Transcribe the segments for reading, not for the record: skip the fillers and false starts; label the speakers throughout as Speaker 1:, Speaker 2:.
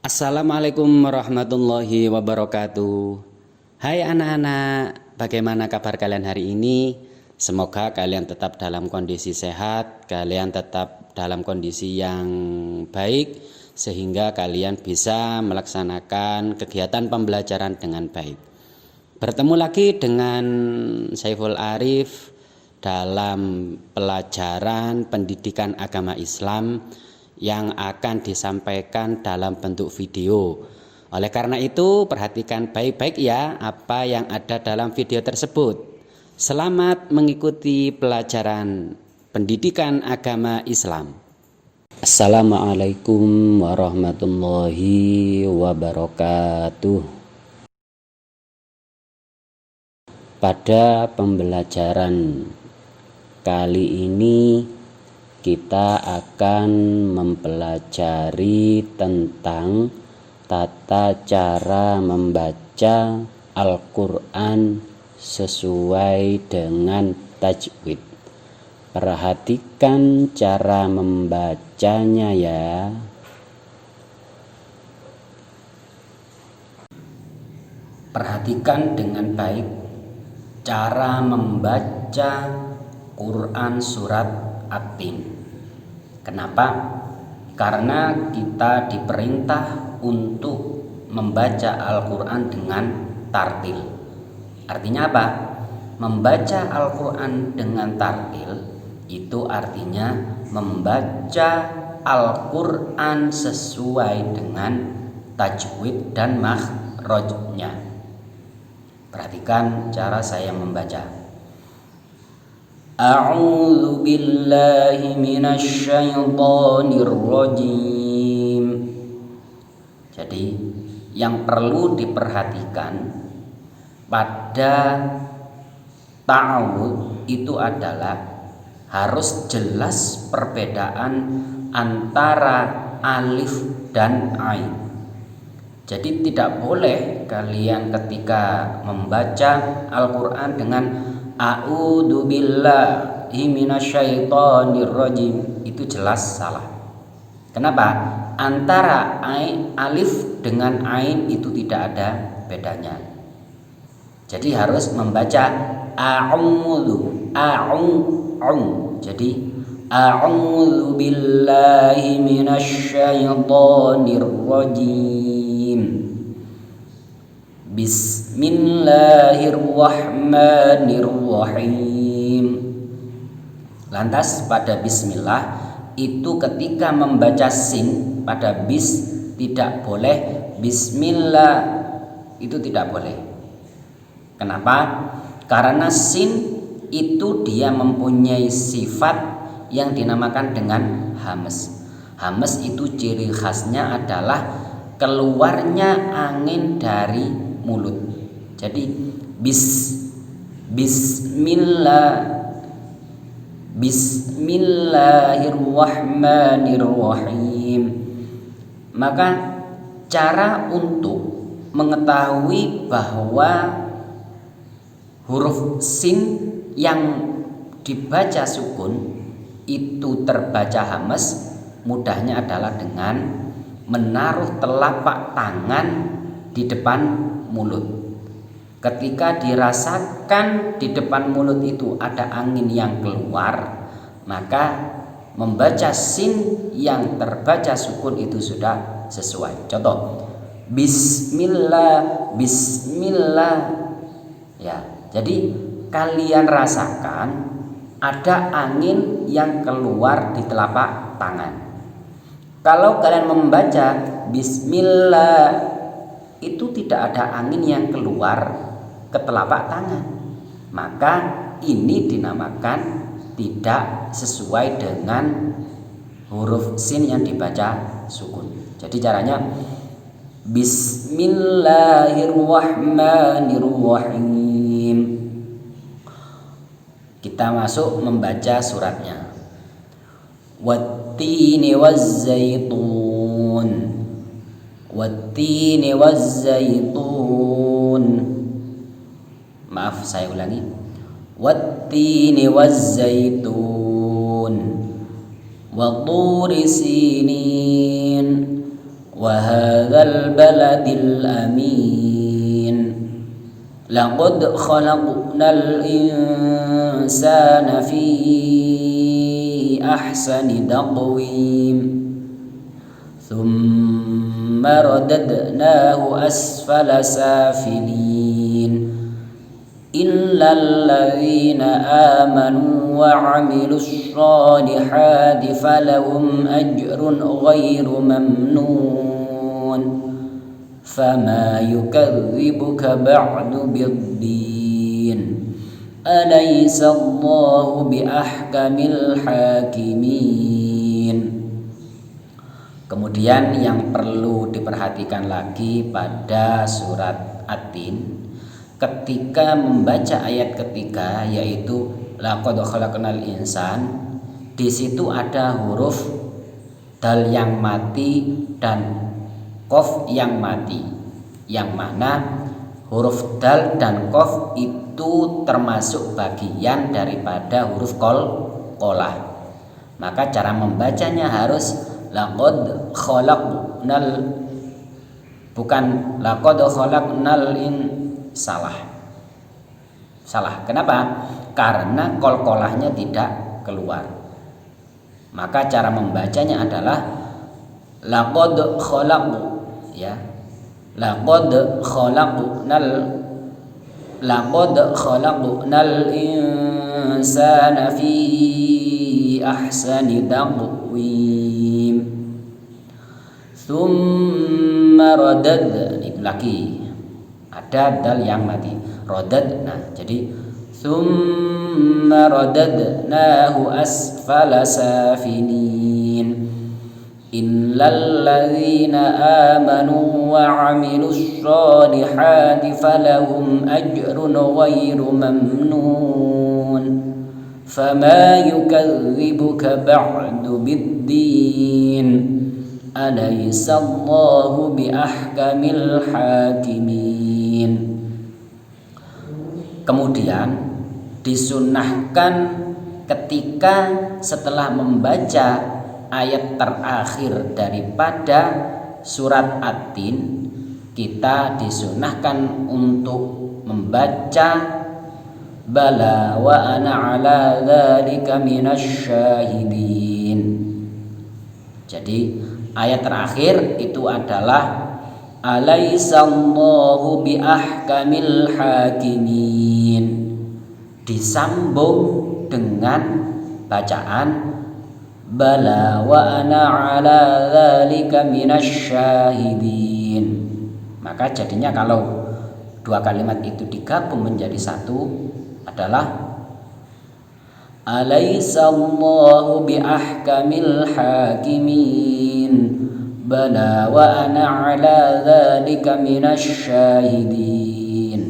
Speaker 1: Assalamualaikum warahmatullahi wabarakatuh. Hai anak-anak, bagaimana kabar kalian hari ini? Semoga kalian tetap dalam kondisi sehat, kalian tetap dalam kondisi yang baik, sehingga kalian bisa melaksanakan kegiatan pembelajaran dengan baik. Bertemu lagi dengan Saiful Arif dalam pelajaran pendidikan agama Islam yang akan disampaikan dalam bentuk video. Oleh karena itu, perhatikan baik-baik ya apa yang ada dalam video tersebut. Selamat mengikuti pelajaran pendidikan agama Islam. Assalamualaikum warahmatullahi wabarakatuh. Pada pembelajaran kali ini kita akan mempelajari tentang tata cara membaca Al-Quran sesuai dengan tajwid. Perhatikan cara membacanya ya. Perhatikan dengan baik cara membaca Quran surat At-Tin. Kenapa? Karena kita diperintah untuk membaca Al-Quran dengan tartil. Artinya apa? Membaca Al-Quran dengan tartil itu artinya membaca Al-Quran sesuai dengan tajwid dan makhrajnya. Perhatikan cara saya membaca. A'udzu billahi minasyaitonir rajim. Jadi yang perlu diperhatikan pada ta'awudz itu adalah harus jelas perbedaan antara alif dan ain. Jadi tidak boleh kalian ketika membaca Al-Quran dengan A'udzu billahi minasyaitonir rajim, itu jelas salah. Kenapa? Antara alif dengan ain itu tidak ada bedanya. Jadi harus membaca a'udzu, Jadi a'udzu billahi minasyaitonir rajim. Bismillahirrahmanirrahim. Lantas pada bismillah itu ketika membaca sin pada bis tidak boleh bismillah, itu tidak boleh. Kenapa? Karena sin itu dia mempunyai sifat yang dinamakan dengan hames. Hames itu ciri khasnya adalah keluarnya angin dari mulut. Jadi Bismillahirrahmanirrahim. Maka cara untuk mengetahui bahwa huruf sin yang dibaca sukun itu terbaca hames, mudahnya adalah dengan menaruh telapak tangan di depan mulut. Ketika dirasakan di depan mulut itu ada angin yang keluar, maka membaca sin yang terbaca sukun itu sudah sesuai. Contoh, bismillah, bismillah. Ya, jadi kalian rasakan ada angin yang keluar di telapak tangan. Kalau kalian membaca bismillah, itu tidak ada angin yang keluar ke telapak tangan, maka ini dinamakan tidak sesuai dengan huruf sin yang dibaca sukun. Jadi caranya Bismillahirrahmanirrahim. Kita masuk membaca suratnya. Wattini wazzaitun, wattini wazzaitun. Maaf, saya ulangi. Wattini wazzaitun wa turi sinin wa hadza هذا البلد الأمين لقد خلقنا الإنسان في أحسن تقويم ثم رددناه أسفل سافلين إلا الذين آمنوا وعملوا الصالحات فلهم أجر غير ممنون فما يكذبك بعد بالدين أليس الله بأحكم الحاكمين. Kemudian yang perlu diperhatikan lagi pada surat At-Tin, ketika membaca ayat ketiga yaitu laqad khalaqnal insan, di situ ada huruf dal yang mati dan qaf yang mati, yang mana huruf dal dan qaf itu termasuk bagian daripada huruf qolah. Maka cara membacanya harus laqad khalaqnal, bukan laqad khalaqnal salah. Kenapa? Karena kolkolahnya tidak keluar. Maka cara membacanya adalah laqad khalaqu, ya. Laqad khalaqnal insana fi ahsani taqwim. Thumma radad, itu lagi ada dal yang mati, radad. Nah, jadi thumma radadnahu asfala safinin illal ladzina amanu wa 'amilus solihati falahum ajrun ghairu mamnun fama yukadzibuka ba'du biddin alaysa Allahu bi ahkamil hakimin. Kemudian disunnahkan ketika setelah membaca ayat terakhir daripada surat At-Tin, kita disunnahkan untuk membaca bala wa ana ala dzalika minasyahidin. Jadi ayat terakhir itu adalah alaisallahu bi ahkamil hakimin, disambung dengan bacaan bala wa ana ala dzalika minasyahidin. Maka jadinya kalau dua kalimat itu digabung menjadi satu adalah alaisallahu bi ahkamil hakimin bala wa ana ala dzalika minasyahidin.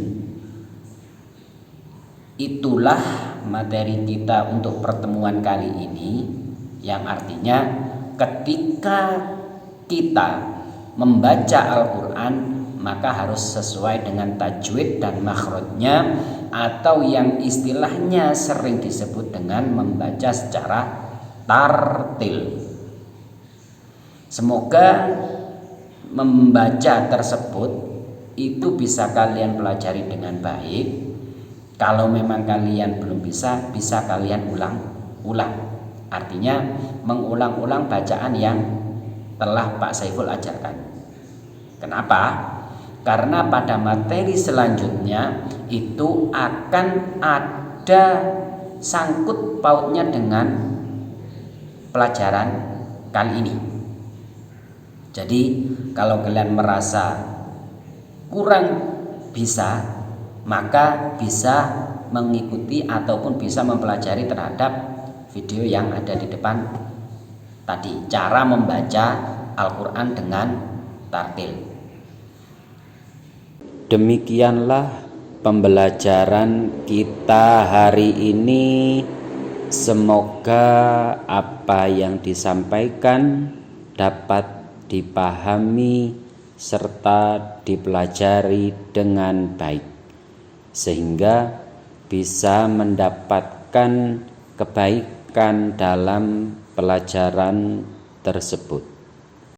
Speaker 1: Itulah materi kita untuk pertemuan kali ini, yang artinya ketika kita membaca Al-Quran maka harus sesuai dengan tajwid dan makhrajnya, atau yang istilahnya sering disebut dengan membaca secara tartil. Semoga membaca tersebut itu bisa kalian pelajari dengan baik. Kalau memang kalian belum bisa kalian ulang. Artinya mengulang-ulang bacaan yang telah Pak Saiful ajarkan. Kenapa? Karena pada materi selanjutnya itu akan ada sangkut pautnya dengan pelajaran kali ini. Jadi kalau kalian merasa kurang bisa, maka bisa mengikuti ataupun bisa mempelajari terhadap video yang ada di depan tadi, cara membaca Al-Quran dengan tartil. Demikianlah pembelajaran kita hari ini. Semoga apa yang disampaikan dapat dipahami serta dipelajari dengan baik, sehingga bisa mendapatkan kebaikan dalam pelajaran tersebut.